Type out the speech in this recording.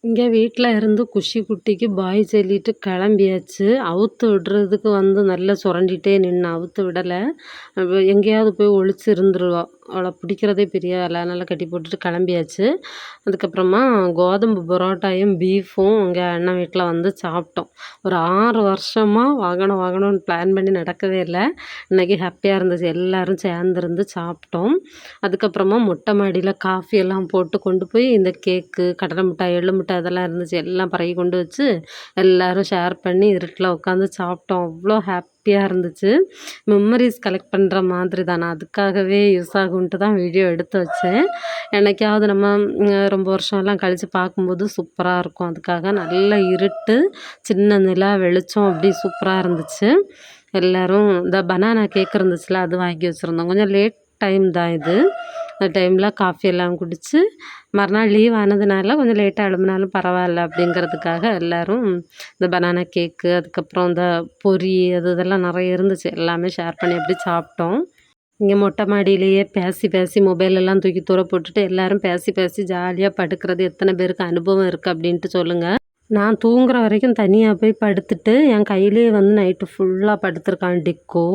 இங்க வீட்ல இருந்து குஷி குட்டிக்கு பாய் சொல்லிட்டு கிளம்பியாச்சு. அவுத்து விடுறதுக்கு நல்லா சுரண்டிட்டே நின்னா, அவுத்து விடல. எங்கேயாவது போய் ஒளிச்சு இருந்துருவா. அவள பிடிக்கிறதே பெரிய வேல. அதனால கட்டி போட்டுட்டு கிளம்பியாச்சு. அதுக்கப்புறமா கோதம்பு பரோட்டாயும், பீஃபும் எங்க அண்ணன் வீட்ல சாப்பிட்டோம். ஒரு 6 வருஷமா வாங்கணும் வாங்கணும்னு பிளான் பண்ணி நடக்கவே இல்ல. இன்னைக்கு ஹேப்பியா இருந்துச்சு. எல்லாரும் சேர்ந்திருந்து சாப்பிட்டோம். அதுக்கப்புறமா மொட்டை மாடியில காஃபி எல்லாம் போட்டு கொண்டு போய் இந்த கேக்கு, கடலை மிட்டாய், எள்ளு மிட்டாய் அதெல்லாம் இருந்துச்சு. எல்லாம் பறக்கி கொண்டு வச்சு எல்லாரும் ஷேர் பண்ணி இருட்டில் உட்காந்து சாப்பிட்டோம். அவ்வளோ ஹேப்பியா இருந்துச்சு. மெமரீஸ் கலெக்ட் பண்ணுற மாதிரி தான். நான் அதுக்காகவே யூஸ் ஆகுன்ட்டு தான் வீடியோ எடுத்து வச்சேன். என்னைக்காவது நம்ம ரொம்ப வருஷம்லாம் கழித்து பார்க்கும்போது சூப்பராக இருக்கும். அதுக்காக நல்ல இருட்டு, சின்ன நிலா வெளிச்சம் அப்படி சூப்பராக இருந்துச்சு. எல்லோரும் இந்த பனானா கேக் இருந்துச்சுல, அது வாங்கி வச்சுருந்தோம். கொஞ்சம் லேட் டைம் தான் இது. அந்த டைமில் காஃபி எல்லாம் குடித்து மறுநாள் லீவ் ஆனதுனால கொஞ்சம் லேட்டாக எழும்பினாலும் பரவாயில்ல அப்படிங்கிறதுக்காக எல்லோரும் இந்த பனானா கேக்கு, அதுக்கப்புறம் இந்த பொரி இதெல்லாம் நிறைய இருந்துச்சு. எல்லாமே ஷேர் பண்ணி அப்படி சாப்பிட்டோம். இங்கே மொட்டை மாடியிலேயே பேசி பேசி மொபைலெல்லாம் தூக்கி தூர போட்டுட்டு எல்லோரும் பேசி பேசி ஜாலியாக படுக்கிறது எத்தனை பேருக்கு அனுபவம் இருக்குது அப்படின்ட்டு சொல்லுங்கள். நான் தூங்குற வரைக்கும் தனியாக போய் படுத்துட்டு என் கையிலேயே நைட்டு ஃபுல்லாக படுத்திருக்கான் டிக்கோ.